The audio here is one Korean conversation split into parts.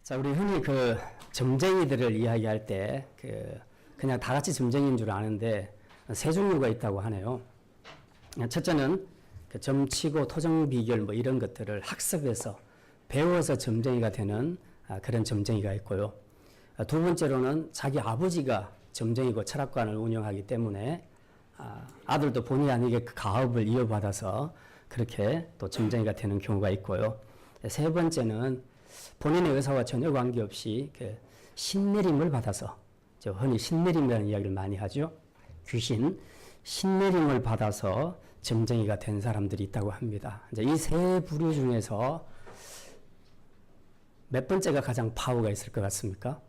자, 우리 흔히 그 점쟁이들을 이야기할 때 그냥 다 같이 점쟁이인 줄 아는데 세 종류가 있다고 하네요. 첫째는 그 점치고 토정 비결 뭐 이런 것들을 학습해서 배워서 점쟁이가 되는 그런 점쟁이가 있고요. 두 번째로는 자기 아버지가 점쟁이고 철학관을 운영하기 때문에 아들도 본의 아니게 그 가업을 이어받아서 그렇게 또 점쟁이가 되는 경우가 있고요. 세 번째는 본인의 의사와 전혀 관계없이 그 신내림을 받아서, 흔히 신내림이라는 이야기를 많이 하죠. 귀신, 신내림을 받아서 점쟁이가 된 사람들이 있다고 합니다. 이 세 부류 중에서 몇 번째가 가장 파워가 있을 것 같습니까?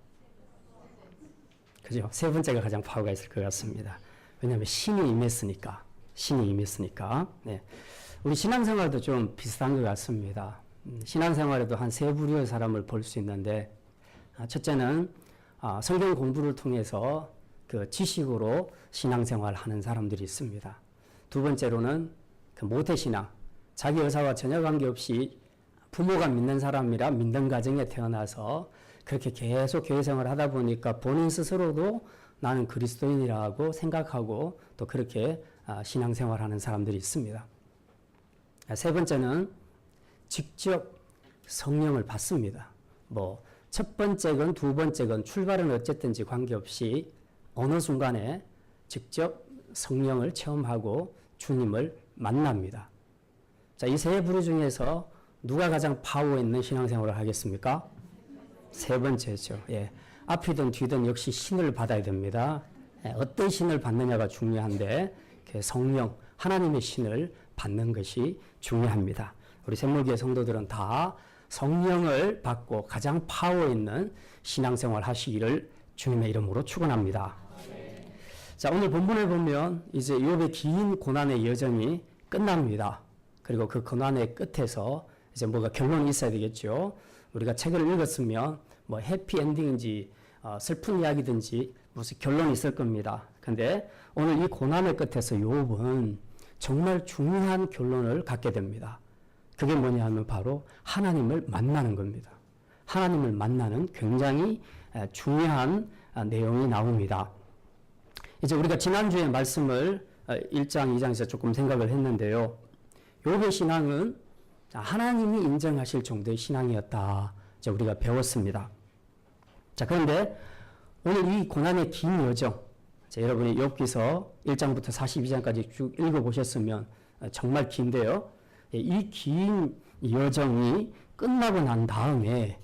그죠? 세 번째가 가장 파워가 있을 것 같습니다. 왜냐하면 신이 임했으니까. 네. 우리 신앙생활도 좀 비슷한 것 같습니다. 신앙생활에도 한 세 부류의 사람을 볼 수 있는데, 첫째는 성경 공부를 통해서 그 지식으로 신앙생활을 하는 사람들이 있습니다. 두 번째로는 그 모태신앙, 자기 의사와 전혀 관계없이 부모가 믿는 사람이라 믿는 가정에 태어나서 그렇게 계속 교회생활을 하다 보니까 본인 스스로도 나는 그리스도인이라고 생각하고 또 그렇게 신앙생활하는 사람들이 있습니다. 세 번째는 직접 성령을 받습니다. 첫 번째건 두 번째건 출발은 어쨌든지 관계없이 어느 순간에 직접 성령을 체험하고 주님을 만납니다. 자, 이 세 부류 중에서 누가 가장 파워 있는 신앙생활을 하겠습니까? 세 번째죠. 예. 앞이든 뒤든 역시 신을 받아야 됩니다. 어떤 신을 받느냐가 중요한데 성령, 하나님의 신을 받는 것이 중요합니다. 우리 샘물교회 성도들은 다 성령을 받고 가장 파워 있는 신앙생활 하시기를 주님의 이름으로 축원합니다. 자, 오늘 본문에 보면 이제 욥의 긴 고난의 여정이 끝납니다. 그리고 그 고난의 끝에서 이제 뭐가 결론이 있어야 되겠죠. 우리가 책을 읽었으면 뭐 해피엔딩인지 슬픈 이야기든지 무슨 결론이 있을 겁니다. 근데 오늘 이 고난의 끝에서 욥은 정말 중요한 결론을 갖게 됩니다. 그게 뭐냐 하면 바로 하나님을 만나는 겁니다. 하나님을 만나는 굉장히 중요한 내용이 나옵니다. 이제 우리가 지난주에 말씀을 1장, 2장에서 조금 생각을 했는데요. 욥의 신앙은 하나님이 인정하실 정도의 신앙이었다. 이제 우리가 배웠습니다. 자, 그런데 오늘 이 고난의 긴 여정, 여러분이 욥기서 1장부터 42장까지 쭉 읽어보셨으면 정말 긴데요. 이 긴 여정이 끝나고 난 다음에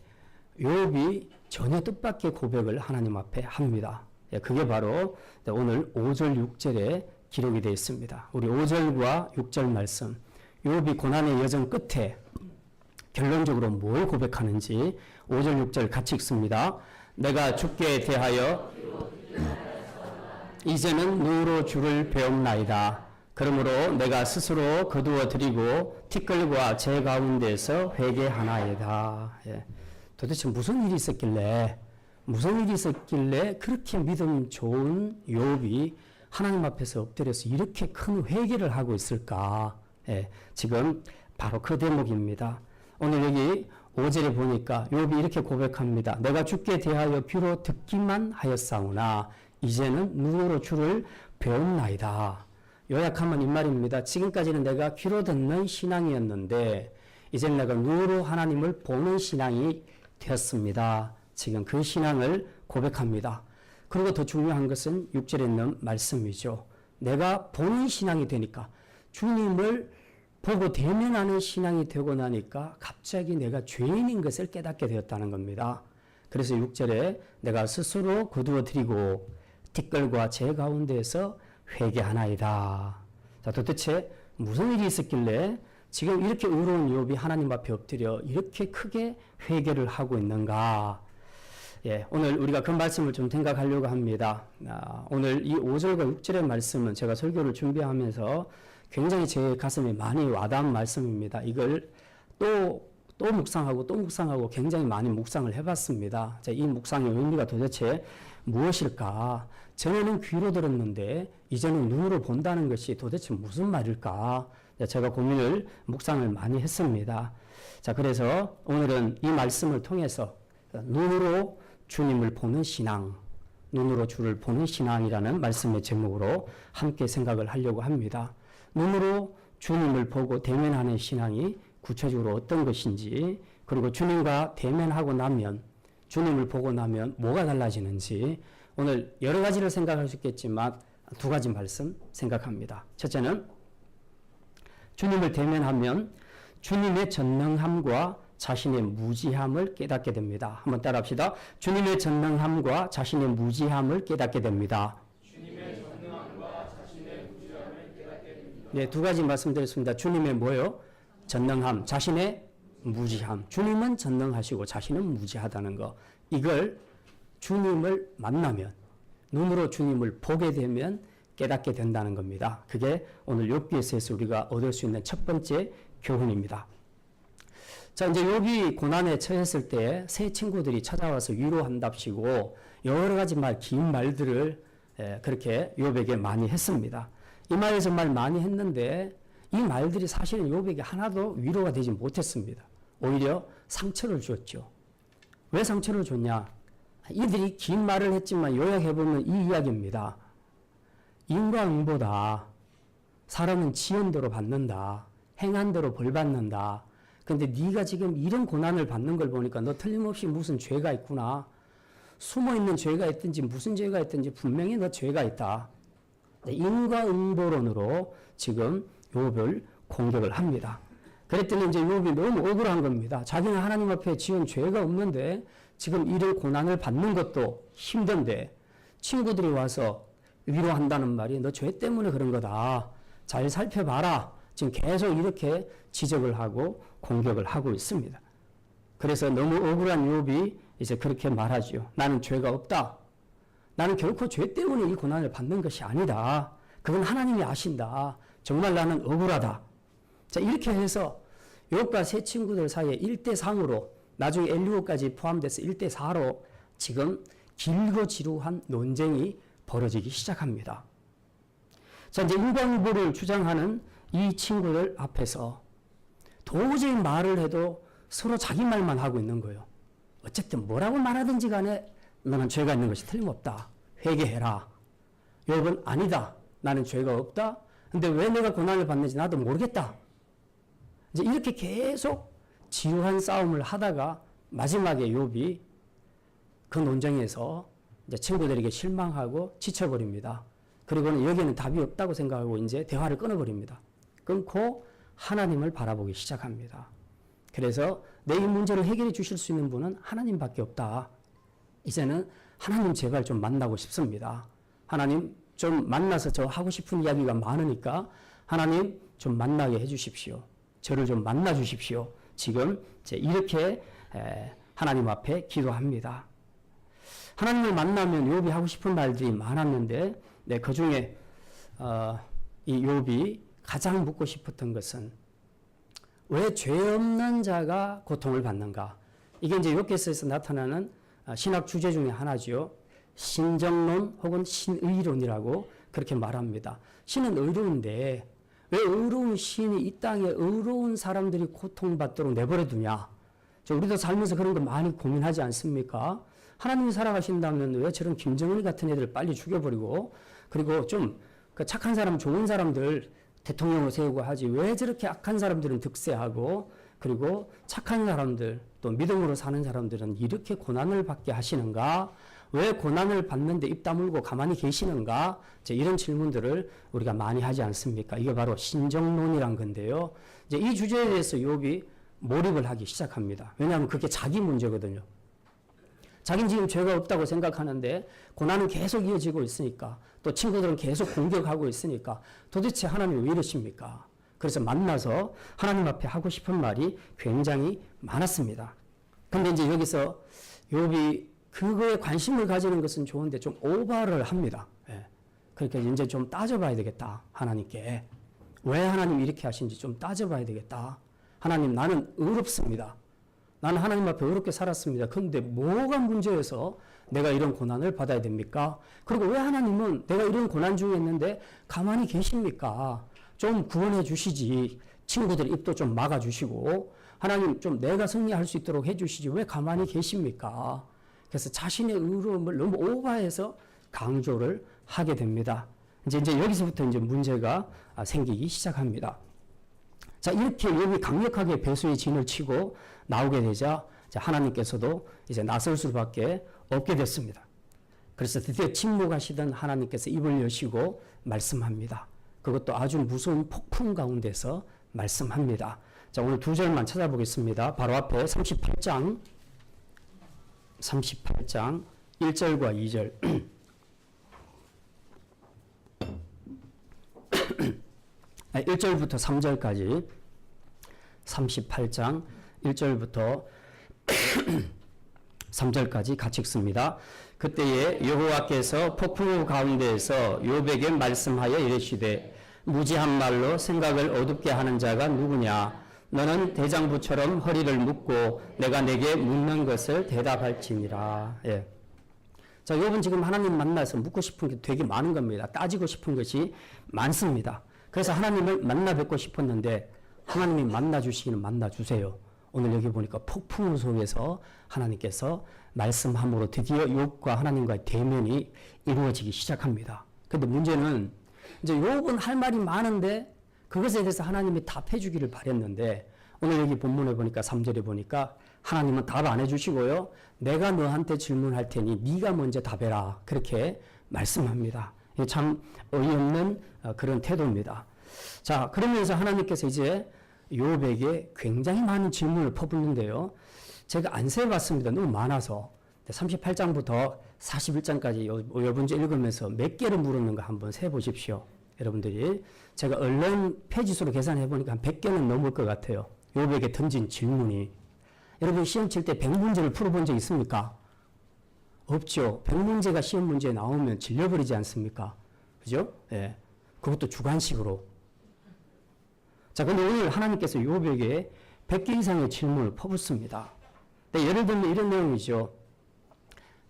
욥이 전혀 뜻밖의 고백을 하나님 앞에 합니다. 그게 바로 오늘 5절, 6절에 기록이 되어 있습니다. 우리 5절과 6절 말씀, 욥이 고난의 여정 끝에 결론적으로 뭘 고백하는지 5절, 6절 같이 읽습니다. 내가 주께 대하여 이제는 누로 주를 배움나이다. 그러므로 내가 스스로 거두어 드리고 티끌과 제 가운데서 회개하나이다. 도대체 무슨 일이 있었길래 그렇게 믿음 좋은 욥이 하나님 앞에서 엎드려서 이렇게 큰 회개를 하고 있을까? 지금 바로 그 대목입니다. 오늘 여기 5절에 보니까 욥이 이렇게 고백합니다. 내가 주께 대하여 귀로 듣기만 하였사오나 이제는 눈으로 주를 배움나이다. 요약하면 이 말입니다. 지금까지는 내가 귀로 듣는 신앙이었는데 이제는 내가 눈으로 하나님을 보는 신앙이 되었습니다. 지금 그 신앙을 고백합니다. 그리고 더 중요한 것은 6절에 있는 말씀이죠. 내가 보는 신앙이 되니까 주님을 보고 대면하는 신앙이 되고 나니까 갑자기 내가 죄인인 것을 깨닫게 되었다는 겁니다. 그래서 6절에 내가 스스로 거두어 드리고 티끌과 제 가운데에서 회개하나이다. 자, 도대체 무슨 일이 있었길래 지금 이렇게 의로운 욥이 하나님 앞에 엎드려 이렇게 크게 회개를 하고 있는가? 오늘 우리가 그 말씀을 좀 생각하려고 합니다. 오늘 이 5절과 6절의 말씀은 제가 설교를 준비하면서 굉장히 제 가슴에 많이 와닿은 말씀입니다. 이걸 또 묵상하고 굉장히 많이 묵상을 해봤습니다. 이 묵상의 의미가 도대체 무엇일까? 전에는 귀로 들었는데 이제는 눈으로 본다는 것이 도대체 무슨 말일까? 제가 묵상을 많이 했습니다. 자, 그래서 오늘은 이 말씀을 통해서 눈으로 주님을 보는 신앙, 눈으로 주를 보는 신앙이라는 말씀의 제목으로 함께 생각을 하려고 합니다. 눈으로 주님을 보고 대면하는 신앙이 구체적으로 어떤 것인지, 그리고 주님과 대면하고 나면, 주님을 보고 나면 뭐가 달라지는지, 오늘 여러 가지를 생각할 수 있겠지만 두 가지 말씀 생각합니다. 첫째는 주님을 대면하면 주님의 전능함과 자신의 무지함을 깨닫게 됩니다. 한번 따라합시다. 주님의 전능함과 자신의 무지함을 깨닫게 됩니다. 주님의 전능함과 자신의 무지함을 깨닫게 됩니다. 네, 두 가지 말씀드렸습니다. 주님의 뭐요? 전능함, 자신의 무지함. 주님은 전능하시고 자신은 무지하다는 거. 이걸 주님을 만나면, 눈으로 주님을 보게 되면 깨닫게 된다는 겁니다. 그게 오늘 욥기에서 우리가 얻을 수 있는 첫 번째 교훈입니다. 자, 이제 욥이 고난에 처했을 때 세 친구들이 찾아와서 위로한답시고 여러 가지 긴 말들을 그렇게 욥에게 많이 했습니다. 이 말 정말 많이 했는데 이 말들이 사실은 욥에게 하나도 위로가 되지 못했습니다. 오히려 상처를 줬죠. 왜 상처를 줬냐? 이들이 긴 말을 했지만 요약해보면 이 이야기입니다. 인과응보다. 사람은 지은 대로 받는다. 행한 대로 벌 받는다. 근데 네가 지금 이런 고난을 받는 걸 보니까 너 틀림없이 무슨 죄가 있구나. 숨어있는 죄가 있든지 무슨 죄가 있든지 분명히 너 죄가 있다. 인과응보론으로 지금 욥을 공격을 합니다. 그랬더니 이제 욥이 너무 억울한 겁니다. 자기는 하나님 앞에 지은 죄가 없는데 지금 이런 고난을 받는 것도 힘든데 친구들이 와서 위로한다는 말이 너 죄 때문에 그런 거다. 잘 살펴봐라. 지금 계속 이렇게 지적을 하고 공격을 하고 있습니다. 그래서 너무 억울한 욥이 이제 그렇게 말하죠. 나는 죄가 없다. 나는 결코 죄 때문에 이 고난을 받는 것이 아니다. 그건 하나님이 아신다. 정말 나는 억울하다. 자, 이렇게 해서 욥과 세 친구들 사이에 1대3으로 나중에 엘리후까지 포함돼서 1대4로 지금 길고 지루한 논쟁이 벌어지기 시작합니다. 자, 이제 인과응보를 주장하는 이 친구들 앞에서 도저히 말을 해도 서로 자기 말만 하고 있는 거예요. 어쨌든 뭐라고 말하든지 간에 너는 죄가 있는 것이 틀림없다. 회개해라. 욥은 아니다. 나는 죄가 없다. 근데 왜 내가 고난을 받는지 나도 모르겠다. 이제 이렇게 계속 지루한 싸움을 하다가 마지막에 욥이 그 논쟁에서 이제 친구들에게 실망하고 지쳐버립니다. 그리고는 여기에는 답이 없다고 생각하고 이제 대화를 끊어버립니다. 끊고 하나님을 바라보기 시작합니다. 그래서 내 이 문제를 해결해 주실 수 있는 분은 하나님밖에 없다. 이제는 하나님 제발 좀 만나고 싶습니다. 하나님 좀 만나서 저 하고 싶은 이야기가 많으니까 하나님 좀 만나게 해 주십시오. 저를 좀 만나 주십시오. 지금 이렇게 하나님 앞에 기도합니다. 하나님을 만나면 욥이 하고 싶은 말들이 많았는데 그 중에 이 욥이 가장 묻고 싶었던 것은 왜 죄 없는 자가 고통을 받는가? 이게 이제 욥기서에서 나타나는 신학 주제 중에 하나죠. 신정론 혹은 신의론이라고 그렇게 말합니다. 신은 의로운데 왜 의로운 신이 이 땅에 의로운 사람들이 고통받도록 내버려 두냐? 우리도 살면서 그런 거 많이 고민하지 않습니까? 하나님이 살아가신다면 왜 저런 김정은이 같은 애들 빨리 죽여버리고 그리고 좀 착한 사람, 좋은 사람들 대통령을 세우고 하지 왜 저렇게 악한 사람들은 득세하고 그리고 착한 사람들 또 믿음으로 사는 사람들은 이렇게 고난을 받게 하시는가? 왜 고난을 받는데 입 다물고 가만히 계시는가? 이런 질문들을 우리가 많이 하지 않습니까? 이게 바로 신정론이란 건데요. 이제 이 주제에 대해서 욥이 몰입을 하기 시작합니다. 왜냐하면 그게 자기 문제거든요. 자기는 지금 죄가 없다고 생각하는데 고난은 계속 이어지고 있으니까 또 친구들은 계속 공격하고 있으니까 도대체 하나님 왜 이러십니까? 그래서 만나서 하나님 앞에 하고 싶은 말이 굉장히 많았습니다. 근데 이제 여기서 욥이 그거에 관심을 가지는 것은 좋은데 좀 오버를 합니다. 그러니까 이제 좀 따져봐야 되겠다. 하나님께. 왜 하나님 이렇게 하신지 좀 따져봐야 되겠다. 하나님 나는 의롭습니다. 나는 하나님 앞에 의롭게 살았습니다. 그런데 뭐가 문제여서 내가 이런 고난을 받아야 됩니까? 그리고 왜 하나님은 내가 이런 고난 중에 있는데 가만히 계십니까? 좀 구원해 주시지. 친구들 입도 좀 막아 주시고 하나님 좀 내가 승리할 수 있도록 해주시지 왜 가만히 계십니까? 그래서 자신의 의로움을 너무 오버해서 강조를 하게 됩니다. 이제 여기서부터 이제 문제가 생기기 시작합니다. 자, 이렇게 욥이 강력하게 배수의 진을 치고 나오게 되자 하나님께서도 이제 나설 수밖에 없게 됐습니다. 그래서 드디어 침묵하시던 하나님께서 입을 여시고 말씀합니다. 그것도 아주 무서운 폭풍 가운데서 말씀합니다. 자, 오늘 두 절만 찾아보겠습니다. 바로 앞에 38장 1절과 2절. 1절부터 3절까지 38장 1절부터 3절까지 같이 읽습니다. 그때에 여호와께서 폭풍 가운데에서 욥에게 말씀하여 이르시되 무지한 말로 생각을 어둡게 하는 자가 누구냐? 너는 대장부처럼 허리를 묶고 내가 내게 묻는 것을 대답할지니라. 예. 자, 욥은 지금 하나님 만나서 묻고 싶은 게 되게 많은 겁니다. 따지고 싶은 것이 많습니다. 그래서 하나님을 만나 뵙고 싶었는데 하나님이 만나 주시기는 만나 주세요. 오늘 여기 보니까 폭풍 속에서 하나님께서 말씀함으로 드디어 욥과 하나님과의 대면이 이루어지기 시작합니다. 근데 문제는 이제 욥은 할 말이 많은데 그것에 대해서 하나님이 답해 주기를 바랬는데 오늘 여기 본문에 보니까 3절에 보니까 하나님은 답 안 해주시고요. 내가 너한테 질문할 테니 네가 먼저 답해라. 그렇게 말씀합니다. 참 어이없는 그런 태도입니다. 자, 그러면서 하나님께서 이제 욥에게 굉장히 많은 질문을 퍼붓는데요. 제가 안 세봤습니다. 너무 많아서. 38장부터 41장까지 요 문제 읽으면서 몇 개를 물었는가 한번 세보십시오. 여러분들이. 제가 언론 페이지수로 계산해 보니까 한 100개는 넘을 것 같아요. 욥에게 던진 질문이. 여러분 시험 칠 때 100문제를 풀어본 적 있습니까? 없죠. 100문제가 시험 문제에 나오면 질려버리지 않습니까? 그죠? 예. 그것도 주관식으로. 자, 근데 오늘 하나님께서 욥에게 100개 이상의 질문을 퍼붓습니다. 네, 예를 들면 이런 내용이죠.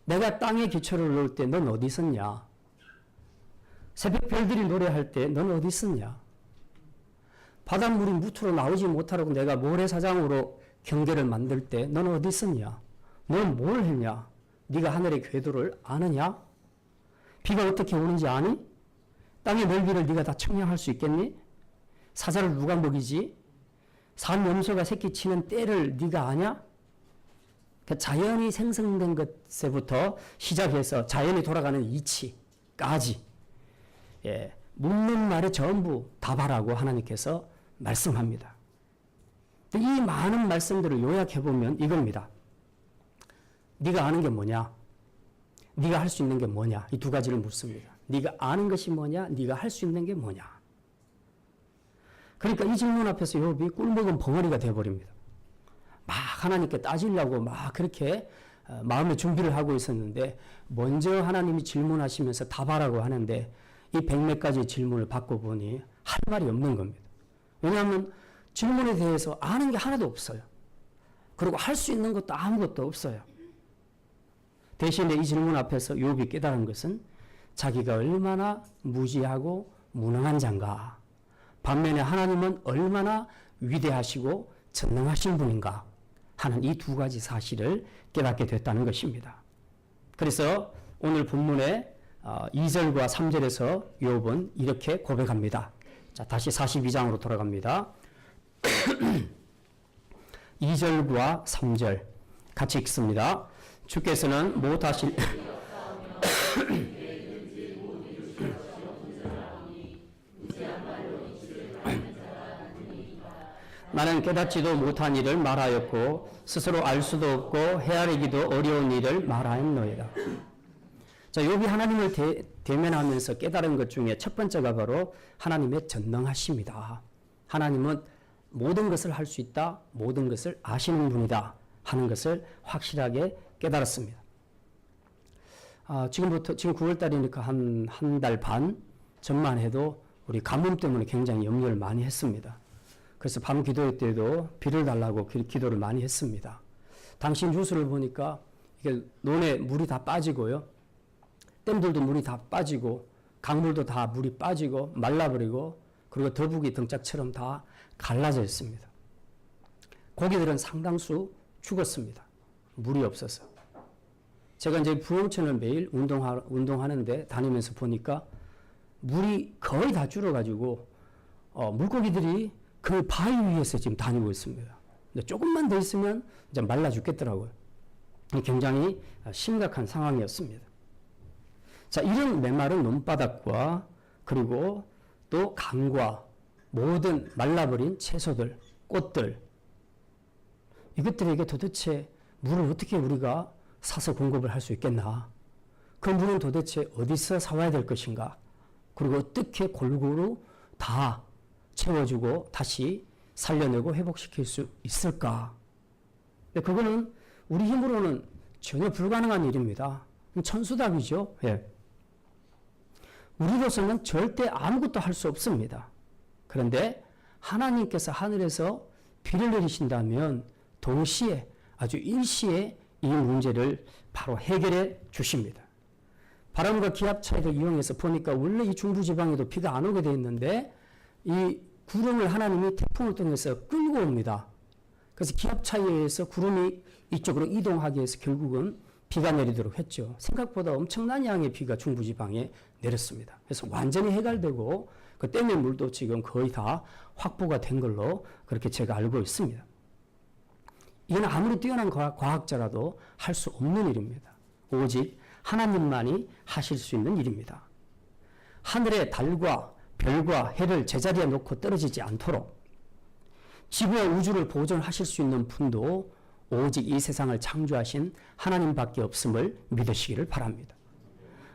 내가 땅에 기초를 놓을 때 넌 어디 있었냐? 새벽 별들이 노래할 때 넌 어디 있었냐? 바닷물이 무트로 나오지 못하라고 내가 모래사장으로 경계를 만들 때 넌 어디 있었냐? 넌 뭘 했냐? 네가 하늘의 궤도를 아느냐? 비가 어떻게 오는지 아니? 땅의 넓이를 네가 다 측량할 수 있겠니? 사자를 누가 먹이지? 산 염소가 새끼 치는 때를 네가 아냐? 그러니까 자연이 생성된 것에부터 시작해서 자연이 돌아가는 이치까지 예, 묻는 말에 전부 답하라고 하나님께서 말씀합니다. 이 많은 말씀들을 요약해보면 이겁니다. 네가 아는 게 뭐냐? 네가 할 수 있는 게 뭐냐? 이 두 가지를 묻습니다. 네가 아는 것이 뭐냐? 네가 할 수 있는 게 뭐냐? 그러니까 이 질문 앞에서 욥이 꿀먹은 벙어리가 되어버립니다. 막 하나님께 따지려고 막 그렇게 마음의 준비를 하고 있었는데 먼저 하나님이 질문하시면서 답하라고 하는데 이 100몇 가지 질문을 받고 보니 할 말이 없는 겁니다. 왜냐하면 질문에 대해서 아는 게 하나도 없어요. 그리고 할 수 있는 것도 아무것도 없어요. 대신에 이 질문 앞에서 욥이 깨달은 것은 자기가 얼마나 무지하고 무능한 자인가. 반면에 하나님은 얼마나 위대하시고 전능하신 분인가 하는 이 두 가지 사실을 깨닫게 됐다는 것입니다. 그래서 오늘 본문의 2절과 3절에서 욥은 이렇게 고백합니다. 자, 다시 42장으로 돌아갑니다. 2절과 3절 같이 읽습니다. 주께서는 못하실 나는 깨닫지도 못한 일을 말하였고 스스로 알 수도 없고 헤아리기도 어려운 일을 말하였노이다. 자, 욥이 하나님을 대면하면서 깨달은 것 중에 첫 번째가 바로 하나님의 전능하심이다. 하나님은 모든 것을 할 수 있다. 모든 것을 아시는 분이다. 하는 것을 확실하게 깨달았습니다. 지금 9월달이니까 한 달 반 전만 해도 우리 가뭄 때문에 굉장히 염려를 많이 했습니다. 그래서 밤 기도회 때도 비를 달라고 기도를 많이 했습니다. 당시 뉴스를 보니까 이게 논에 물이 다 빠지고요. 댐들도 물이 다 빠지고 강물도 다 물이 빠지고 말라버리고 그리고 더북이 등짝처럼 다 갈라져 있습니다. 고기들은 상당수 죽었습니다. 물이 없어서. 제가 이제 부흥천을 매일 운동하는데 다니면서 보니까 물이 거의 다 줄어가지고 물고기들이 그 바위 위에서 지금 다니고 있습니다. 근데 조금만 더 있으면 이제 말라 죽겠더라고요. 굉장히 심각한 상황이었습니다. 자, 이런 메마른 논바닥과 그리고 또 강과 모든 말라버린 채소들, 꽃들, 이것들에게 도대체 물을 어떻게 우리가 사서 공급을 할 수 있겠나? 그 물은 도대체 어디서 사와야 될 것인가? 그리고 어떻게 골고루 다 채워주고 다시 살려내고 회복시킬 수 있을까? 그거는 우리 힘으로는 전혀 불가능한 일입니다. 천수답이죠. 예. 우리로서는 절대 아무것도 할 수 없습니다. 그런데 하나님께서 하늘에서 비를 내리신다면 동시에 아주 일시에 이 문제를 바로 해결해 주십니다. 바람과 기압 차이를 이용해서 보니까 원래 이 중부지방에도 비가 안 오게 돼 있는데 이 구름을 하나님이 태풍을 통해서 끌고 옵니다. 그래서 기압 차이에 의해서 구름이 이쪽으로 이동하기 위해서 결국은 비가 내리도록 했죠. 생각보다 엄청난 양의 비가 중부지방에 내렸습니다. 그래서 완전히 해결되고 그 댐의 물도 지금 거의 다 확보가 된 걸로 그렇게 제가 알고 있습니다. 이건 아무리 뛰어난 과학자라도 할 수 없는 일입니다. 오직 하나님만이 하실 수 있는 일입니다. 하늘의 달과 별과 해를 제자리에 놓고 떨어지지 않도록 지구와 우주를 보존하실 수 있는 분도 오직 이 세상을 창조하신 하나님밖에 없음을 믿으시기를 바랍니다.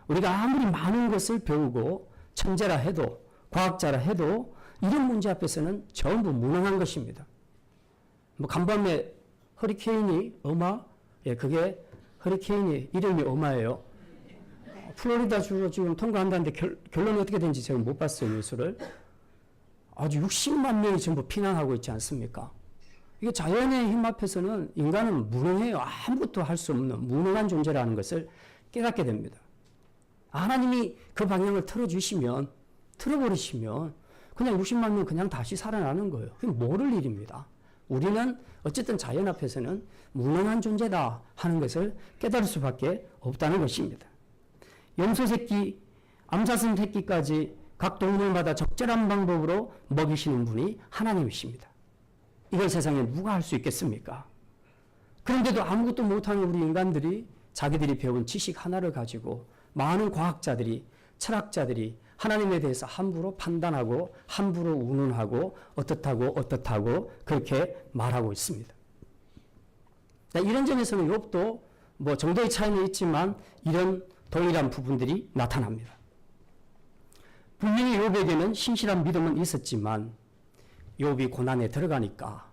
우리가 아무리 많은 것을 배우고 천재라 해도 과학자라 해도 이런 문제 앞에서는 전부 무능한 것입니다. 뭐 간밤에 허리케인이 예, 그게 허리케인이 이름이 어마예요. 플로리다 주로 지금 통과한다는데 결론이 어떻게 되는지 제가 못 봤어요, 뉴스를. 아주 60만 명이 전부 피난하고 있지 않습니까? 이게 자연의 힘 앞에서는 인간은 무능해요. 아무것도 할 수 없는 무능한 존재라는 것을 깨닫게 됩니다. 하나님이 그 방향을 틀어버리시면 그냥 60만 명 그냥 다시 살아나는 거예요. 그게 모를 일입니다. 우리는 어쨌든 자연 앞에서는 무능한 존재다 하는 것을 깨달을 수밖에 없다는 것입니다. 염소 새끼, 암사슴 새끼까지 각 동물마다 적절한 방법으로 먹이시는 분이 하나님이십니다. 이걸 세상에 누가 할 수 있겠습니까? 그런데도 아무것도 못하는 우리 인간들이 자기들이 배운 지식 하나를 가지고 많은 과학자들이, 철학자들이 하나님에 대해서 함부로 판단하고 함부로 운운하고 어떻다고 그렇게 말하고 있습니다. 이런 점에서는 욥도 뭐 정도의 차이는 있지만 이런 동일한 부분들이 나타납니다. 분명히 욥에게는 신실한 믿음은 있었지만 욥이 고난에 들어가니까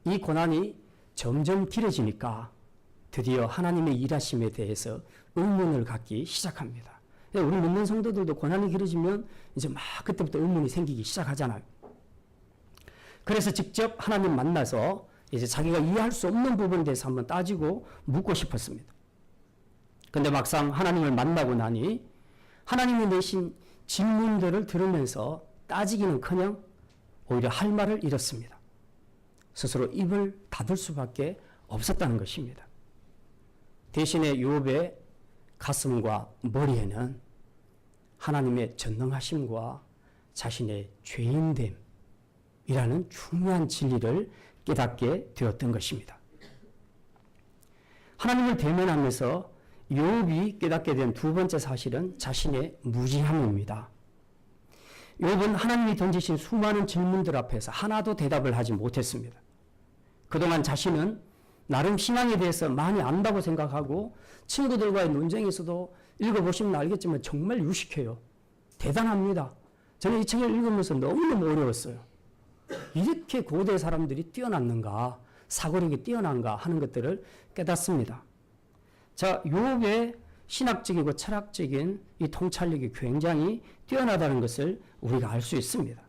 이 고난이 점점 길어지니까 드디어 하나님의 일하심에 대해서 의문을 갖기 시작합니다. 우리 믿는 성도들도 고난이 길어지면 이제 막 그때부터 의문이 생기기 시작하잖아요. 그래서 직접 하나님 만나서 이제 자기가 이해할 수 없는 부분에 대해서 한번 따지고 묻고 싶었습니다. 근데 막상 하나님을 만나고 나니 하나님이 내신 질문들을 들으면서 따지기는커녕 오히려 할 말을 잃었습니다. 스스로 입을 닫을 수밖에 없었다는 것입니다. 대신에 욥의 가슴과 머리에는 하나님의 전능하심과 자신의 죄인됨이라는 중요한 진리를 깨닫게 되었던 것입니다. 하나님을 대면하면서 욥이 깨닫게 된 두 번째 사실은 자신의 무지함입니다. 욥은 하나님이 던지신 수많은 질문들 앞에서 하나도 대답을 하지 못했습니다. 그동안 자신은 나름 신앙에 대해서 많이 안다고 생각하고 친구들과의 논쟁에서도 읽어보시면 알겠지만 정말 유식해요. 대단합니다. 저는 이 책을 읽으면서 너무너무 어려웠어요. 이렇게 고대 사람들이 뛰어났는가, 사고력이 뛰어난가 하는 것들을 깨닫습니다. 자, 욥의 신학적이고 철학적인 이 통찰력이 굉장히 뛰어나다는 것을 우리가 알 수 있습니다.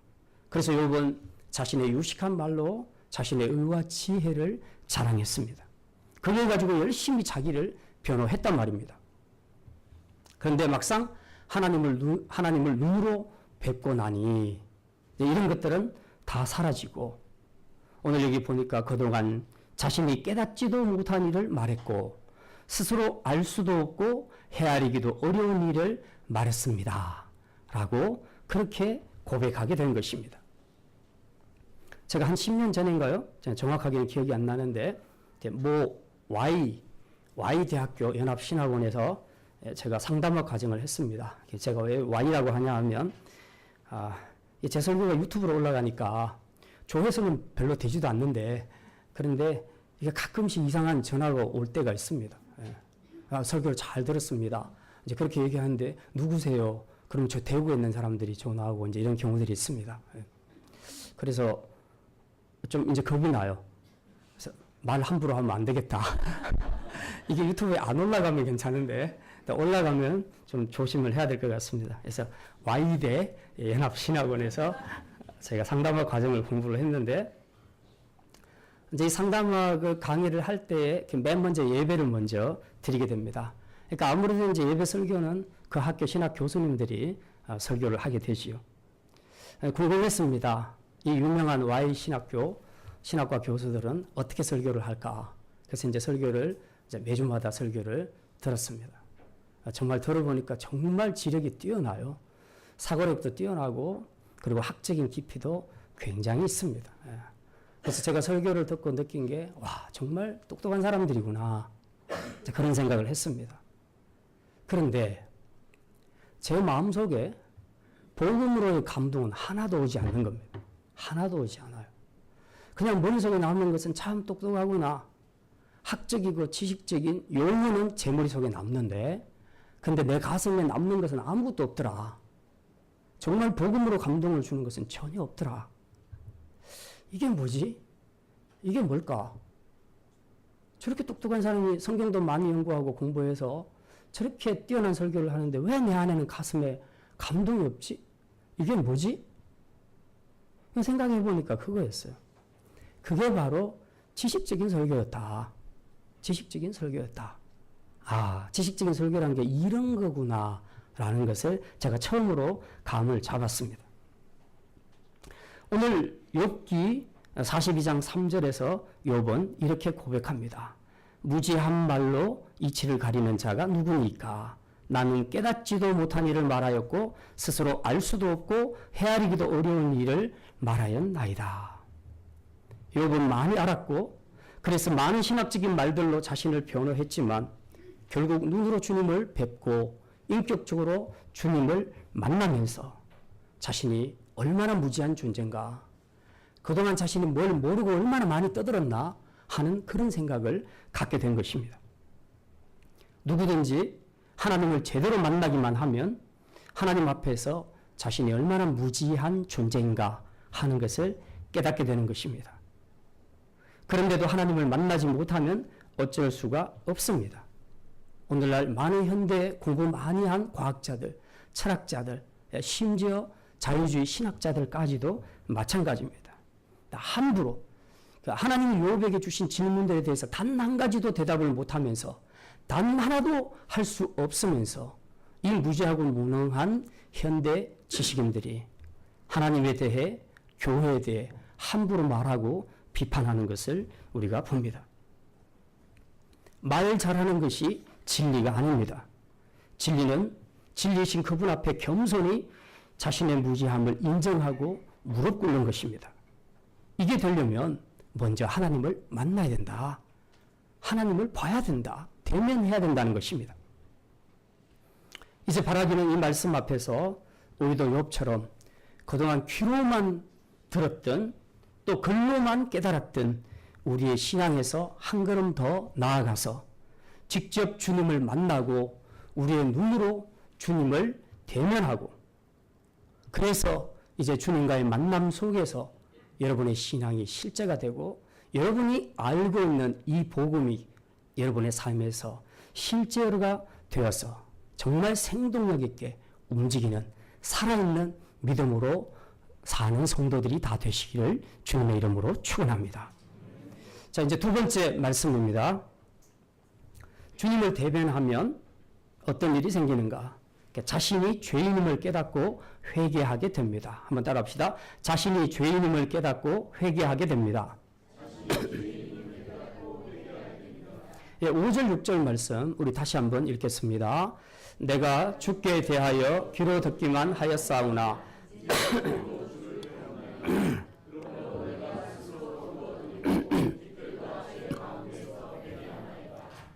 그래서 욥은 자신의 유식한 말로 자신의 의와 지혜를 자랑했습니다. 그걸 가지고 열심히 자기를 변호했단 말입니다. 그런데 막상 하나님을 눈으로 뵙고 나니 이런 것들은 다 사라지고 오늘 여기 보니까 그동안 자신이 깨닫지도 못한 일을 말했고 스스로 알 수도 없고 헤아리기도 어려운 일을 말했습니다. 라고 그렇게 고백하게 된 것입니다. 제가 한 10년 전인가요? 정확하게는 기억이 안 나는데 모 Y대학교 연합신학원에서 제가 상담학 과정을 했습니다. 제가 왜 Y라고 하냐 하면 제 설교가 유튜브로 올라가니까 조회수는 별로 되지도 않는데 그런데 이게 가끔씩 이상한 전화가 올 때가 있습니다. 설교를 잘 들었습니다. 이제 그렇게 얘기하는데 누구세요? 그럼 저 대구에 있는 사람들이 전화하고 이제 이런 경우들이 있습니다. 그래서 좀 이제 겁이 나요. 그래서 말 함부로 하면 안 되겠다. 이게 유튜브에 안 올라가면 괜찮은데 올라가면 좀 조심을 해야 될 것 같습니다. 그래서 Y대 연합신학원에서 제가 상담학 과정을 공부를 했는데 이제 이 상담학 강의를 할 때에 맨 먼저 예배를 먼저 드리게 됩니다. 그러니까 아무래도 이제 예배 설교는 그 학교 신학 교수님들이 설교를 하게 되지요. 궁금했습니다. 이 유명한 Y 신학과 교수들은 어떻게 설교를 할까? 그래서 이제 설교를 이제 매주마다 설교를 들었습니다. 정말 들어보니까 정말 지력이 뛰어나요. 사고력도 뛰어나고 그리고 학적인 깊이도 굉장히 있습니다. 그래서 제가 설교를 듣고 느낀 게 와, 정말 똑똑한 사람들이구나. 그런 생각을 했습니다. 그런데 제 마음속에 복음으로의 감동은 하나도 오지 않는 겁니다. 하나도 오지 않아요. 그냥 머릿속에 남는 것은 참 똑똑하구나. 학적이고 지식적인 용어는 제 머릿속에 남는데 근데 내 가슴에 남는 것은 아무것도 없더라. 정말 복음으로 감동을 주는 것은 전혀 없더라. 이게 뭐지? 이게 뭘까? 저렇게 똑똑한 사람이 성경도 많이 연구하고 공부해서 저렇게 뛰어난 설교를 하는데 왜 내 안에는 가슴에 감동이 없지? 이게 뭐지? 생각해 보니까 그거였어요. 그게 바로 지식적인 설교였다. 지식적인 설교였다. 지식적인 설교라는 게 이런 거구나 라는 것을 제가 처음으로 감을 잡았습니다. 오늘 욥기 42장 3절에서 욥은 이렇게 고백합니다. 무지한 말로 이치를 가리는 자가 누구니까? 나는 깨닫지도 못한 일을 말하였고 스스로 알 수도 없고 헤아리기도 어려운 일을 말하였나이다. 욥은 많이 알았고 그래서 많은 신학적인 말들로 자신을 변호했지만 결국 눈으로 주님을 뵙고 인격적으로 주님을 만나면서 자신이 얼마나 무지한 존재인가, 그동안 자신이 뭘 모르고 얼마나 많이 떠들었나 하는 그런 생각을 갖게 된 것입니다. 누구든지 하나님을 제대로 만나기만 하면 하나님 앞에서 자신이 얼마나 무지한 존재인가 하는 것을 깨닫게 되는 것입니다. 그런데도 하나님을 만나지 못하면 어쩔 수가 없습니다. 오늘날 많은 현대 공부 많이 한 과학자들, 철학자들, 심지어 자유주의 신학자들까지도 마찬가지입니다. 함부로 하나님이 욥에게 주신 질문들에 대해서 단 한 가지도 대답을 못하면서 단 하나도 할 수 없으면서 이 무지하고 무능한 현대 지식인들이 하나님에 대해, 교회에 대해 함부로 말하고 비판하는 것을 우리가 봅니다. 말 잘하는 것이 진리가 아닙니다. 진리는 진리이신 그분 앞에 겸손히 자신의 무지함을 인정하고 무릎 꿇는 것입니다. 이게 되려면 먼저 하나님을 만나야 된다. 하나님을 봐야 된다. 대면해야 된다는 것입니다. 이제 바라기는 이 말씀 앞에서 우리도 욥처럼 그동안 귀로만 들었던 또 글로만 깨달았던 우리의 신앙에서 한 걸음 더 나아가서 직접 주님을 만나고 우리의 눈으로 주님을 대면하고 그래서 이제 주님과의 만남 속에서 여러분의 신앙이 실제가 되고 여러분이 알고 있는 이 복음이 여러분의 삶에서 실제가 되어서 정말 생동력 있게 움직이는 살아있는 믿음으로 사는 성도들이 다 되시기를 주님의 이름으로 축원합니다. 자, 이제 두 번째 말씀입니다. 주님을 대변하면 어떤 일이 생기는가? 자신이 죄인임을 깨닫고 회개하게 됩니다. 한번 따라합시다. 자신이 죄인임을 깨닫고 회개하게 됩니다. 예, 5절 6절 말씀 우리 다시 한번 읽겠습니다. 내가 주께 대하여 귀로 듣기만 하였사오나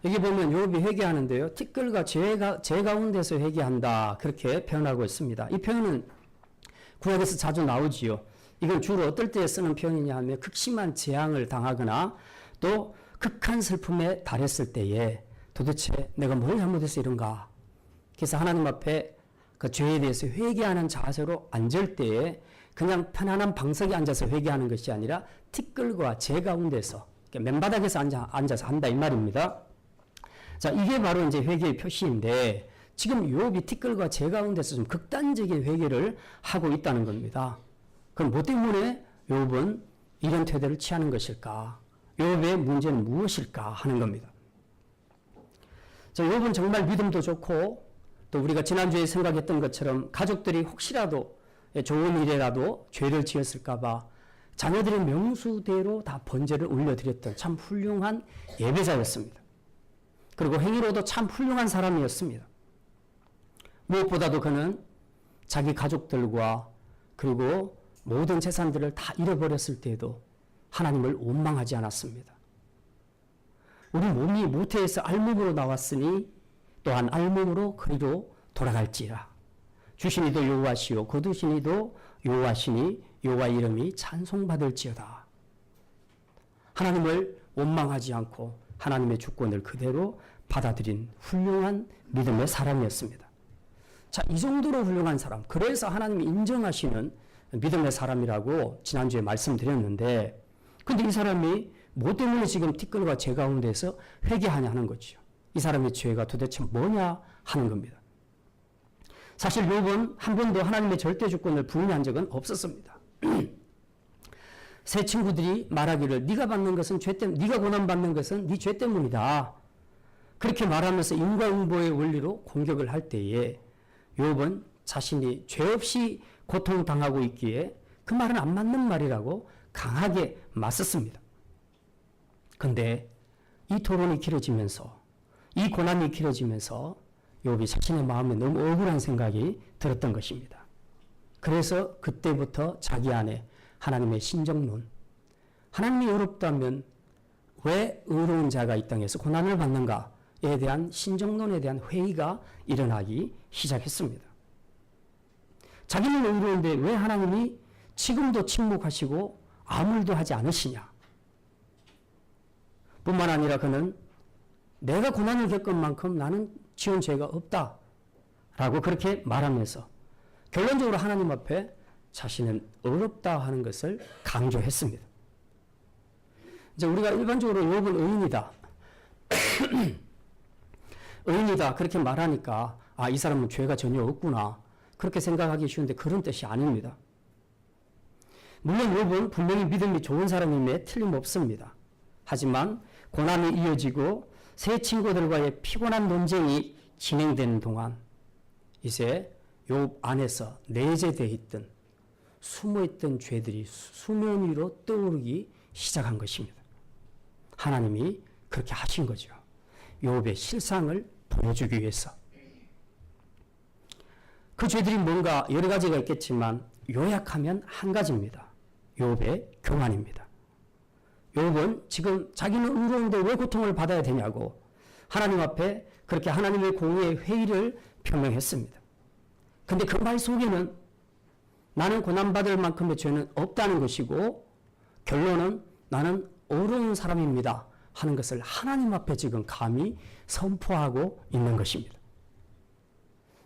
여기 보면 욥이 회개하는데요. 티끌과 제 가운데서 회개한다. 그렇게 표현하고 있습니다. 이 표현은 구약에서 자주 나오지요. 이건 주로 어떨 때 쓰는 표현이냐 하면 극심한 재앙을 당하거나 또 극한 슬픔에 달했을 때에 도대체 내가 뭘 잘못해서 이런가. 그래서 하나님 앞에 그 죄에 대해서 회개하는 자세로 앉을 때에 그냥 편안한 방석에 앉아서 회개하는 것이 아니라 티끌과 재 가운데서 맨바닥에서 앉아서 한다 이 말입니다. 자, 이게 바로 이제 회개의 표시인데 지금 욥이 티끌과 재 가운데서 좀 극단적인 회개를 하고 있다는 겁니다. 그럼 뭐 때문에 욥은 이런 태도를 취하는 것일까? 욥의 문제는 무엇일까 하는 겁니다. 자, 욥은 정말 믿음도 좋고 또 우리가 지난주에 생각했던 것처럼 가족들이 혹시라도 좋은 일이라도 죄를 지었을까 봐 자녀들의 명수대로 다 번제를 올려드렸던 참 훌륭한 예배자였습니다. 그리고 행위로도 참 훌륭한 사람이었습니다. 무엇보다도 그는 자기 가족들과 그리고 모든 재산들을 다 잃어버렸을 때에도 하나님을 원망하지 않았습니다. 우리 몸이 모태에서 알몸으로 나왔으니 또한 알몸으로 그리로 돌아갈지라. 주시니도 여호와시요 거두시니도 여호와시니 여호와 이름이 찬송받을지어다. 하나님을 원망하지 않고 하나님의 주권을 그대로 받아들인 훌륭한 믿음의 사람이었습니다. 자, 이 정도로 훌륭한 사람, 그래서 하나님이 인정하시는 믿음의 사람이라고 지난주에 말씀드렸는데, 근데 이 사람이 뭐 때문에 지금 티끌과 재 가운데서 회개하냐 하는 거죠. 이 사람의 죄가 도대체 뭐냐 하는 겁니다. 사실 욥은 한 번도 하나님의 절대 주권을 부인한 적은 없었습니다. 세 친구들이 말하기를 네가 받는 것은 죄 때문, 네가 고난 받는 것은 네 죄 때문이다. 그렇게 말하면서 인과응보의 원리로 공격을 할 때에 욥은 자신이 죄 없이 고통당하고 있기에 그 말은 안 맞는 말이라고 강하게 맞섰습니다. 근데 이 토론이 길어지면서 이 고난이 길어지면서 욥이 자신의 마음에 너무 억울한 생각이 들었던 것입니다. 그래서 그때부터 자기 안에 하나님의 신정론, 하나님이 의롭다면 왜 의로운 자가 이 땅에서 고난을 받는가에 대한 신정론에 대한 회의가 일어나기 시작했습니다. 자기는 의로운데 왜 하나님이 지금도 침묵하시고 아무 일도 하지 않으시냐. 뿐만 아니라 그는 내가 고난을 겪은 만큼 나는 지은 죄가 없다 라고 그렇게 말하면서 결론적으로 하나님 앞에 자신은 의롭다 하는 것을 강조했습니다. 이제 우리가 일반적으로 욥은 의인이다. 의인이다 그렇게 말하니까 아, 이 사람은 죄가 전혀 없구나 그렇게 생각하기 쉬운데 그런 뜻이 아닙니다. 물론 욥은 분명히 믿음이 좋은 사람임에 틀림없습니다. 하지만 고난이 이어지고 세 친구들과의 피곤한 논쟁이 진행되는 동안 이제 욥 안에서 내재되어 있던 숨어있던 죄들이 수면 위로 떠오르기 시작한 것입니다. 하나님이 그렇게 하신 거죠. 욥의 실상을 보여주기 위해서. 그 죄들이 뭔가 여러 가지가 있겠지만 요약하면 한 가지입니다. 욥의 교만입니다. 욥은 지금 자기는 의로운데 왜 고통을 받아야 되냐고 하나님 앞에 그렇게 하나님의 공의의 회의를 표명했습니다. 근데 그 말 속에는 나는 고난받을 만큼의 죄는 없다는 것이고 결론은 나는 의로운 사람입니다 하는 것을 하나님 앞에 지금 감히 선포하고 있는 것입니다.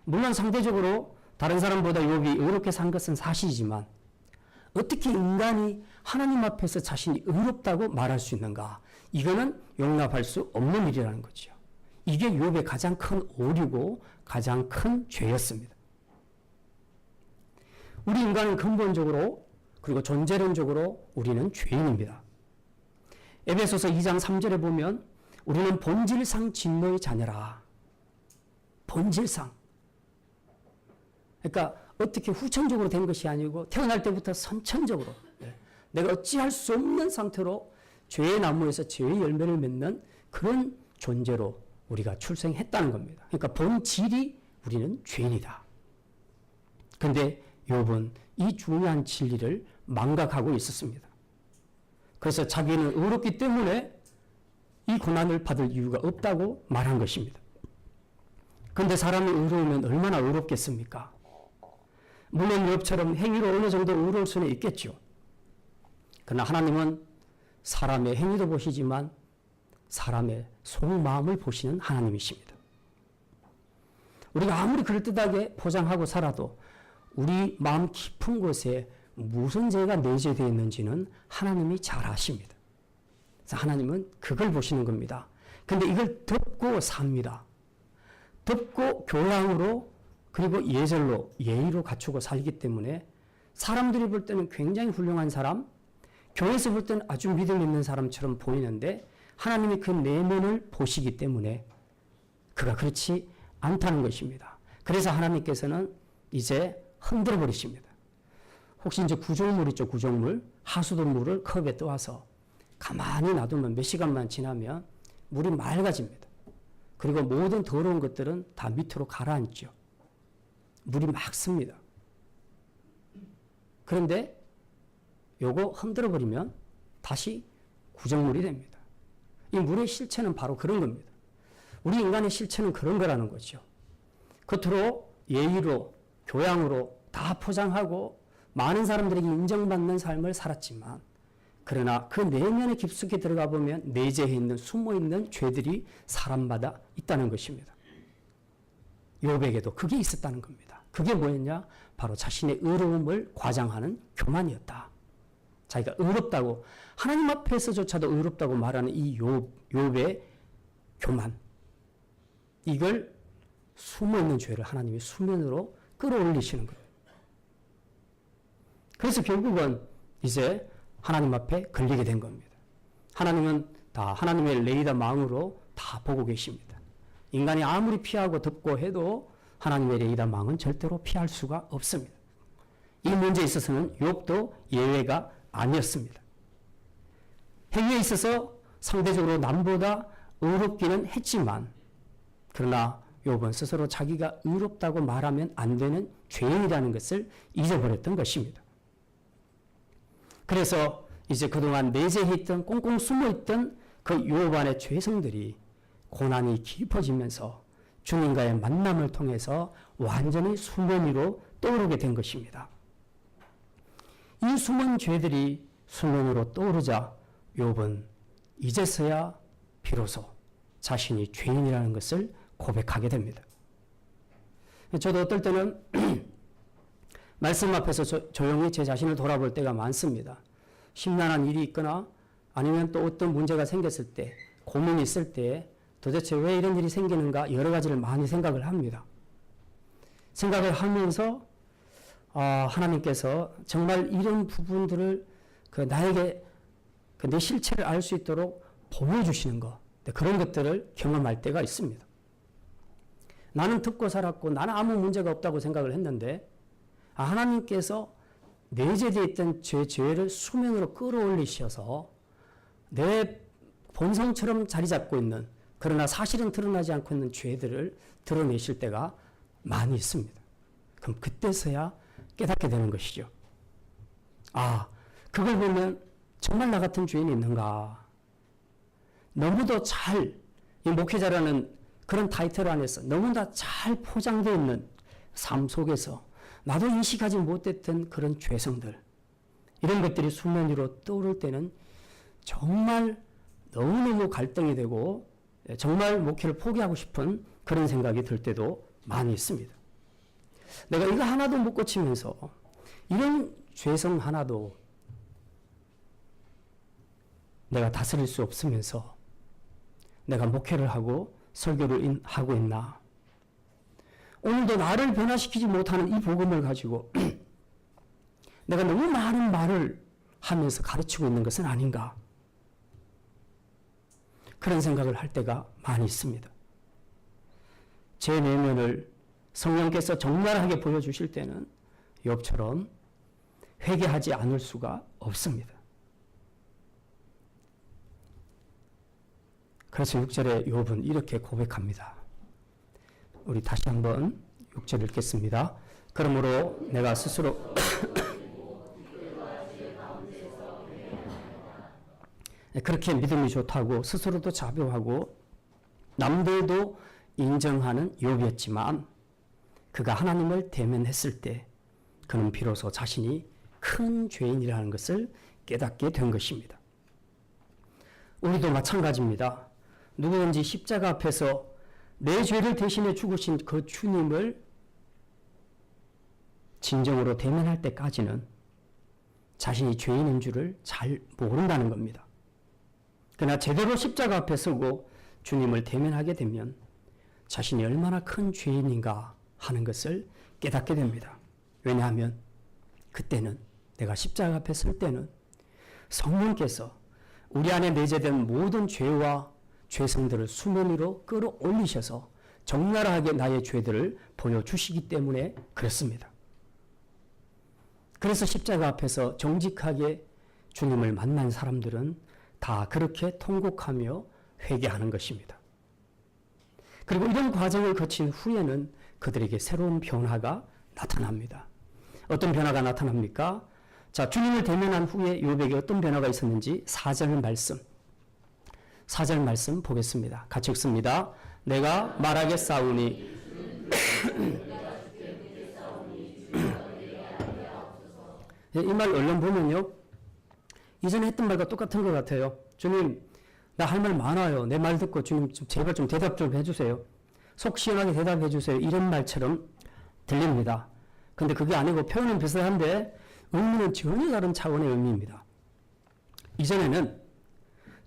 물론 상대적으로 다른 사람보다 욥이 의롭게 산 것은 사실이지만 어떻게 인간이 하나님 앞에서 자신이 의롭다고 말할 수 있는가? 이거는 용납할 수 없는 일이라는 거죠. 이게 욥의 가장 큰 오류고 가장 큰 죄였습니다. 우리 인간은 근본적으로 그리고 존재론적으로 우리는 죄인입니다. 에베소서 2장 3절에 보면 우리는 본질상 진노의 자녀라. 본질상. 그러니까 어떻게 후천적으로 된 것이 아니고 태어날 때부터 선천적으로 내가 어찌할 수 없는 상태로 죄의 나무에서 죄의 열매를 맺는 그런 존재로 우리가 출생했다는 겁니다. 그러니까 본질이 우리는 죄인이다. 그런데 욥은 이 중요한 진리를 망각하고 있었습니다. 그래서 자기는 의롭기 때문에 이 고난을 받을 이유가 없다고 말한 것입니다. 그런데 사람이 의로우면 얼마나 의롭겠습니까? 물론 욥처럼 행위로 어느 정도 의로울 수는 있겠죠. 그러나 하나님은 사람의 행위도 보시지만 사람의 속마음을 보시는 하나님이십니다. 우리가 아무리 그럴듯하게 포장하고 살아도 우리 마음 깊은 곳에 무슨 죄가 내재되어 있는지는 하나님이 잘 아십니다. 그래서 하나님은 그걸 보시는 겁니다. 근데 이걸 덮고 삽니다. 덮고 교양으로 그리고 예절로 예의로 갖추고 살기 때문에 사람들이 볼 때는 굉장히 훌륭한 사람, 교회에서 볼 때는 아주 믿음 있는 사람처럼 보이는데 하나님이 그 내면을 보시기 때문에 그가 그렇지 않다는 것입니다. 그래서 하나님께서는 이제 흔들어 버리십니다. 혹시 이제 구정물 있죠, 구정물. 하수도 물을 컵에 떠와서 가만히 놔두면 몇 시간만 지나면 물이 맑아집니다. 그리고 모든 더러운 것들은 다 밑으로 가라앉죠. 물이 막 씁니다. 그런데 요거 흔들어 버리면 다시 구정물이 됩니다. 이 물의 실체는 바로 그런 겁니다. 우리 인간의 실체는 그런 거라는 거죠. 겉으로 예의로 교양으로 다 포장하고 많은 사람들에게 인정받는 삶을 살았지만 그러나 그 내면에 깊숙이 들어가 보면 내재해 있는 숨어 있는 죄들이 사람마다 있다는 것입니다. 욥에게도 그게 있었다는 겁니다. 그게 뭐였냐? 바로 자신의 의로움을 과장하는 교만이었다. 자기가 의롭다고 하나님 앞에서조차도 의롭다고 말하는 이 욥의 교만, 이걸 숨어있는 죄를 하나님이 수면으로 끌어올리시는 거예요. 그래서 결국은 이제 하나님 앞에 걸리게 된 겁니다. 하나님은 다 하나님의 레이더 망으로 다 보고 계십니다. 인간이 아무리 피하고 덮고 해도 하나님의 레이더 망은 절대로 피할 수가 없습니다. 이 문제에 있어서는 욥도 예외가 아니었습니다. 행위에 있어서 상대적으로 남보다 의롭기는 했지만 그러나 욥은 스스로 자기가 의롭다고 말하면 안 되는 죄인이라는 것을 잊어버렸던 것입니다. 그래서 이제 그동안 내재해 있던 꽁꽁 숨어있던 그 욥 안의 죄성들이 고난이 깊어지면서 주님과의 만남을 통해서 완전히 수면 위로 떠오르게 된 것입니다. 이 숨은 죄들이 수면으로 떠오르자 욥은 이제서야 비로소 자신이 죄인이라는 것을 고백하게 됩니다. 저도 어떨 때는 말씀 앞에서 조용히 제 자신을 돌아볼 때가 많습니다. 심란한 일이 있거나 아니면 또 어떤 문제가 생겼을 때, 고민이 있을 때 도대체 왜 이런 일이 생기는가 여러 가지를 많이 생각을 합니다. 생각을 하면서 하나님께서 정말 이런 부분들을 나에게 내 실체를 알 수 있도록 보여주시는 것, 그런 것들을 경험할 때가 있습니다. 나는 듣고 살았고 나는 아무 문제가 없다고 생각을 했는데 하나님께서 내재되어 있던 죄를 수면으로 끌어올리셔서 내 본성처럼 자리 잡고 있는 그러나 사실은 드러나지 않고 있는 죄들을 드러내실 때가 많이 있습니다. 그럼 그때서야 깨닫게 되는 것이죠. 그걸 보면 정말 나 같은 죄인이 있는가. 너무도 잘, 이 목회자라는 그런 타이틀 안에서 너무나 잘 포장되어 있는 삶 속에서 나도 인식하지 못했던 그런 죄성들, 이런 것들이 수면 위로 떠오를 때는 정말 너무너무 갈등이 되고 정말 목회를 포기하고 싶은 그런 생각이 들 때도 많이 있습니다. 내가 이거 하나도 못 고치면서 이런 죄성 하나도 내가 다스릴 수 없으면서 내가 목회를 하고 설교를 하고 있나? 오늘도 나를 변화시키지 못하는 이 복음을 가지고 내가 너무 많은 말을 하면서 가르치고 있는 것은 아닌가? 그런 생각을 할 때가 많이 있습니다. 제 내면을 성령께서 적나라하게 보여주실 때는 욥처럼 회개하지 않을 수가 없습니다. 그래서 6절에 욥은 이렇게 고백합니다. 우리 다시 한번 6절 읽겠습니다. 그러므로 내가 스스로 그렇게 믿음이 좋다고 스스로도 자비하고 남들도 인정하는 욥이었지만 그가 하나님을 대면했을 때 그는 비로소 자신이 큰 죄인이라는 것을 깨닫게 된 것입니다. 우리도 마찬가지입니다. 누구든지 십자가 앞에서 내 죄를 대신해 죽으신 그 주님을 진정으로 대면할 때까지는 자신이 죄인인 줄을 잘 모른다는 겁니다. 그러나 제대로 십자가 앞에 서고 주님을 대면하게 되면 자신이 얼마나 큰 죄인인가 하는 것을 깨닫게 됩니다. 왜냐하면 그때는 내가 십자가 앞에 설 때는 성령께서 우리 안에 내재된 모든 죄와 죄성들을 수면 위로 끌어올리셔서 적나라하게 나의 죄들을 보여주시기 때문에 그렇습니다. 그래서 십자가 앞에서 정직하게 주님을 만난 사람들은 다 그렇게 통곡하며 회개하는 것입니다. 그리고 이런 과정을 거친 후에는 그들에게 새로운 변화가 나타납니다. 어떤 변화가 나타납니까? 자, 주님을 대면한 후에 욥에게 어떤 변화가 있었는지 4절 말씀 보겠습니다. 같이 읽습니다. 내가 말하겠사오니 이 말 얼른 보면요, 이전에 했던 말과 똑같은 것 같아요. 주님, 나 할 말 많아요. 내 말 듣고 주님 제발 좀 대답 좀 해주세요. 속 시원하게 대답해 주세요. 이런 말처럼 들립니다. 근데 그게 아니고 표현은 비슷한데 의미는 전혀 다른 차원의 의미입니다. 이전에는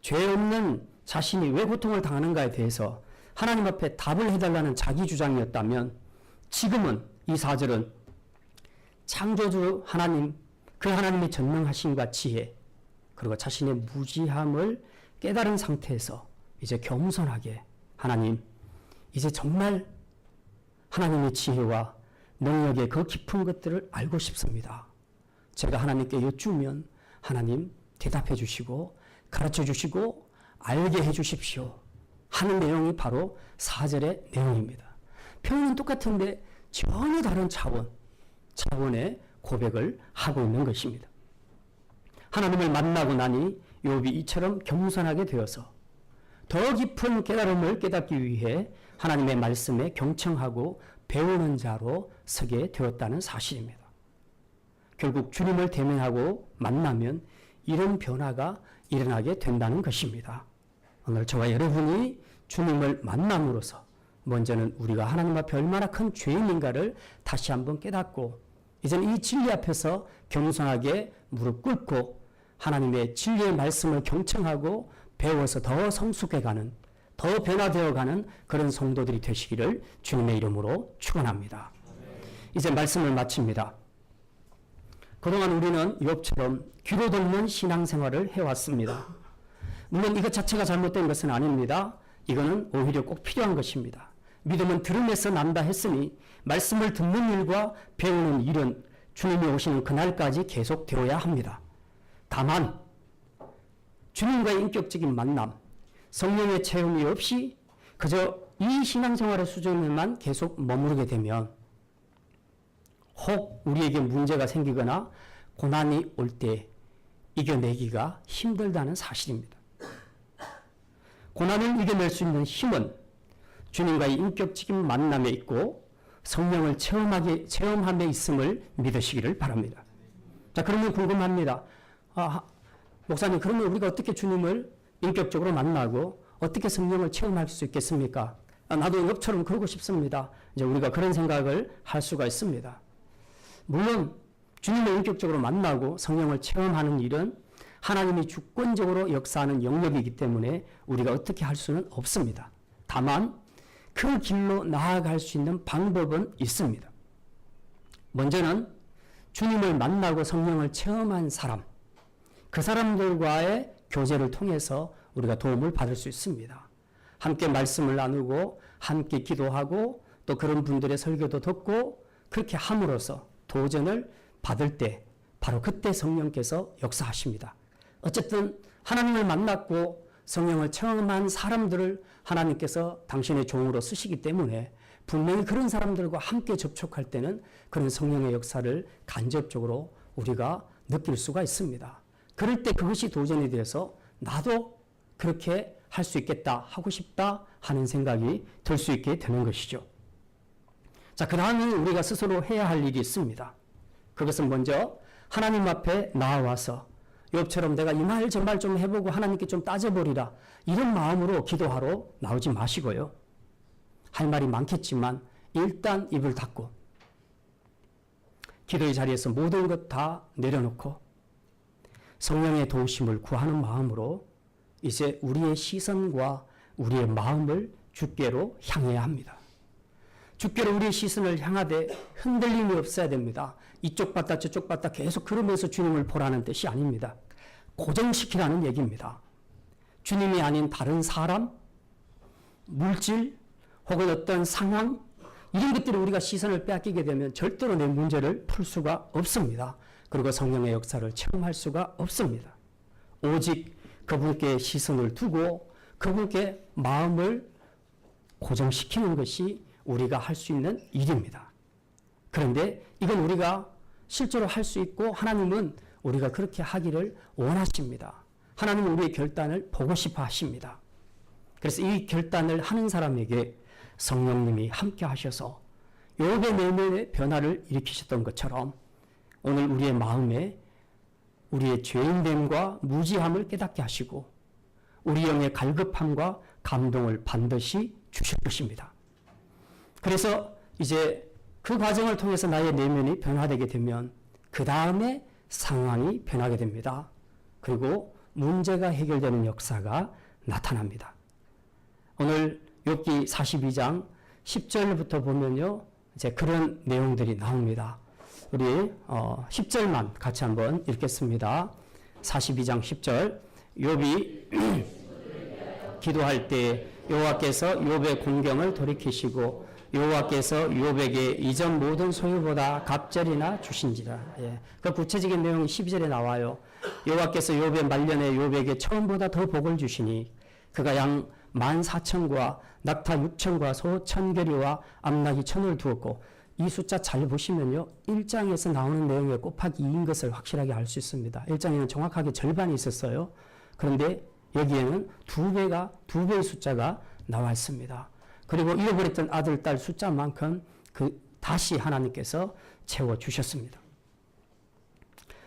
죄 없는 자신이 왜 고통을 당하는가에 대해서 하나님 앞에 답을 해달라는 자기 주장이었다면 지금은 이 4절은 창조주 하나님, 그 하나님의 전능하심과 지혜, 그리고 자신의 무지함을 깨달은 상태에서 이제 겸손하게 하나님, 이제 정말 하나님의 지혜와 능력의 그 깊은 것들을 알고 싶습니다. 제가 하나님께 여쭈면 하나님 대답해 주시고 가르쳐 주시고 알게 해 주십시오 하는 내용이 바로 4절의 내용입니다. 표현은 똑같은데 전혀 다른 차원의 고백을 하고 있는 것입니다. 하나님을 만나고 나니 욥이 이처럼 겸손하게 되어서 더 깊은 깨달음을 깨닫기 위해 하나님의 말씀에 경청하고 배우는 자로 서게 되었다는 사실입니다. 결국 주님을 대면하고 만나면 이런 변화가 일어나게 된다는 것입니다. 오늘 저와 여러분이 주님을 만남으로써 먼저는 우리가 하나님 앞에 얼마나 큰 죄인인가를 다시 한번 깨닫고 이제는 이 진리 앞에서 겸손하게 무릎 꿇고 하나님의 진리의 말씀을 경청하고 배워서 더 성숙해가는, 더 변화되어가는 그런 성도들이 되시기를 주님의 이름으로 축원합니다. 이제 말씀을 마칩니다. 그동안 우리는 욥처럼 귀로 듣는 신앙생활을 해왔습니다. 물론 이것 자체가 잘못된 것은 아닙니다. 이거는 오히려 꼭 필요한 것입니다. 믿음은 들음에서 난다 했으니 말씀을 듣는 일과 배우는 일은 주님이 오시는 그날까지 계속되어야 합니다. 다만 주님과의 인격적인 만남, 성령의 체험이 없이 그저 이 신앙생활의 수준에만 계속 머무르게 되면 혹 우리에게 문제가 생기거나 고난이 올 때 이겨내기가 힘들다는 사실입니다. 고난을 이겨낼 수 있는 힘은 주님과의 인격적인 만남에 있고 성령을 체험함에 있음을 믿으시기를 바랍니다. 자, 그러면 궁금합니다. 목사님, 그러면 우리가 어떻게 주님을 인격적으로 만나고 어떻게 성령을 체험할 수 있겠습니까? 나도 욥처럼 그러고 싶습니다. 이제 우리가 그런 생각을 할 수가 있습니다. 물론 주님을 인격적으로 만나고 성령을 체험하는 일은 하나님이 주권적으로 역사하는 영역이기 때문에 우리가 어떻게 할 수는 없습니다. 다만 그 길로 나아갈 수 있는 방법은 있습니다. 먼저는 주님을 만나고 성령을 체험한 사람, 그 사람들과의 교제를 통해서 우리가 도움을 받을 수 있습니다. 함께 말씀을 나누고 함께 기도하고 또 그런 분들의 설교도 듣고 그렇게 함으로써 도전을 받을 때 바로 그때 성령께서 역사하십니다. 어쨌든 하나님을 만났고 성령을 체험한 사람들을 하나님께서 당신의 종으로 쓰시기 때문에 분명히 그런 사람들과 함께 접촉할 때는 그런 성령의 역사를 간접적으로 우리가 느낄 수가 있습니다. 그럴 때 그것이 도전이 돼서 나도 그렇게 할 수 있겠다, 하고 싶다 하는 생각이 들 수 있게 되는 것이죠. 자, 그 다음에 우리가 스스로 해야 할 일이 있습니다. 그것은 먼저 하나님 앞에 나와서 욥처럼 내가 이 말 저 말 좀 해보고 하나님께 좀 따져보리라, 이런 마음으로 기도하러 나오지 마시고요. 할 말이 많겠지만 일단 입을 닫고 기도의 자리에서 모든 것 다 내려놓고 성령의 도우심을 구하는 마음으로 이제 우리의 시선과 우리의 마음을 주께로 향해야 합니다. 주께로 우리의 시선을 향하되 흔들림이 없어야 됩니다. 이쪽 봤다 저쪽 봤다 계속 그러면서 주님을 보라는 뜻이 아닙니다. 고정시키라는 얘기입니다. 주님이 아닌 다른 사람, 물질, 혹은 어떤 상황, 이런 것들이 우리가 시선을 빼앗기게 되면 절대로 내 문제를 풀 수가 없습니다. 그리고 성령의 역사를 체험할 수가 없습니다. 오직 그분께 시선을 두고 그분께 마음을 고정시키는 것이 우리가 할 수 있는 일입니다. 그런데 이건 우리가 실제로 할 수 있고 하나님은 우리가 그렇게 하기를 원하십니다. 하나님은 우리의 결단을 보고 싶어 하십니다. 그래서 이 결단을 하는 사람에게 성령님이 함께 하셔서 욥의 내면의 변화를 일으키셨던 것처럼 오늘 우리의 마음에 우리의 죄인됨과 무지함을 깨닫게 하시고 우리 영의 갈급함과 감동을 반드시 주실 것입니다. 그래서 이제 그 과정을 통해서 나의 내면이 변화되게 되면 그 다음에 상황이 변하게 됩니다. 그리고 문제가 해결되는 역사가 나타납니다. 오늘 욥기 42장 10절부터 보면요, 이제 그런 내용들이 나옵니다. 우리 10절만 같이 한번 읽겠습니다. 42장 10절. 욥이 기도할 때 여호와께서 욥의 공경을 돌이키시고 여호와께서 욥에게 이전 모든 소유보다 갑절이나 주신지라. 예. 그 구체적인 내용이 12절에 나와요. 여호와께서 욥의 말년에 욥에게 처음보다 더 복을 주시니 그가 양 14,000과 낙타 6,000과 소 1,000개리와 암낙이 1,000을 두었고, 이 숫자 잘 보시면요, 1장에서 나오는 내용에 곱하기 2인 것을 확실하게 알 수 있습니다. 1장에는 정확하게 절반이 있었어요. 그런데 여기에는 두 배의 숫자가 나와 있습니다. 그리고 잃어버렸던 아들, 딸 숫자만큼 다시 하나님께서 채워주셨습니다.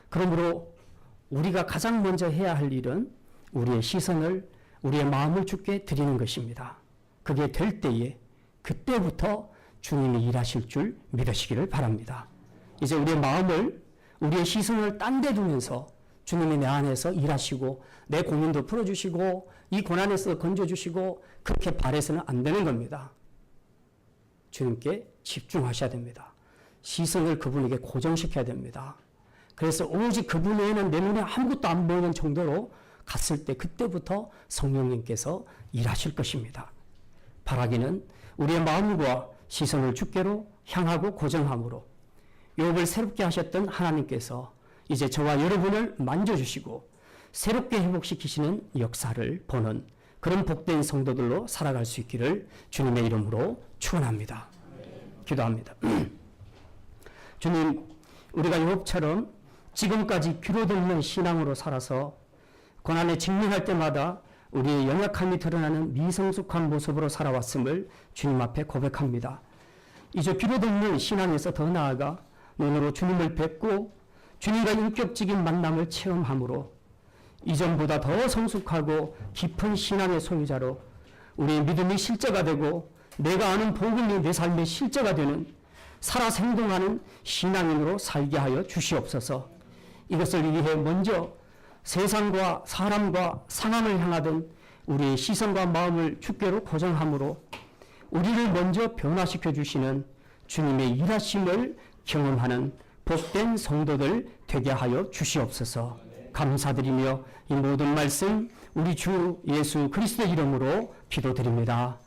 그러므로 우리가 가장 먼저 해야 할 일은 우리의 시선을, 우리의 마음을 주께 드리는 것입니다. 그게 될 때에 그때부터 주님이 일하실 줄 믿으시기를 바랍니다. 이제 우리의 마음을, 우리의 시선을 딴 데 두면서 주님이 내 안에서 일하시고 내 고민도 풀어주시고 이 고난에서 건져주시고 그렇게 바라서는 안 되는 겁니다. 주님께 집중하셔야 됩니다. 시선을 그분에게 고정시켜야 됩니다. 그래서 오직 그분 외에는 내 눈에 아무것도 안 보이는 정도로 갔을 때 그때부터 성령님께서 일하실 것입니다. 바라기는 우리의 마음과 시선을 주께로 향하고 고정함으로 욥을 새롭게 하셨던 하나님께서 이제 저와 여러분을 만져주시고 새롭게 회복시키시는 역사를 보는 그런 복된 성도들로 살아갈 수 있기를 주님의 이름으로 축원합니다. 기도합니다. 주님, 우리가 욥처럼 지금까지 귀로 듣는 신앙으로 살아서 고난에 직면할 때마다 우리의 연약함이 드러나는 미성숙한 모습으로 살아왔음을 주님 앞에 고백합니다. 이제 귀로 듣는 신앙에서 더 나아가 눈으로 주님을 뵙고 주님과 인격적인 만남을 체험함으로 이전보다 더 성숙하고 깊은 신앙의 소유자로 우리의 믿음이 실제가 되고 내가 아는 복음이 내 삶의 실제가 되는 살아 생동하는 신앙인으로 살게 하여 주시옵소서. 이것을 위해 먼저 세상과 사람과 상황을 향하던 우리의 시선과 마음을 주께로 고정함으로 우리를 먼저 변화시켜 주시는 주님의 일하심을 경험하는 복된 성도들 되게 하여 주시옵소서. 감사드리며 이 모든 말씀 우리 주 예수 그리스도의 이름으로 기도드립니다.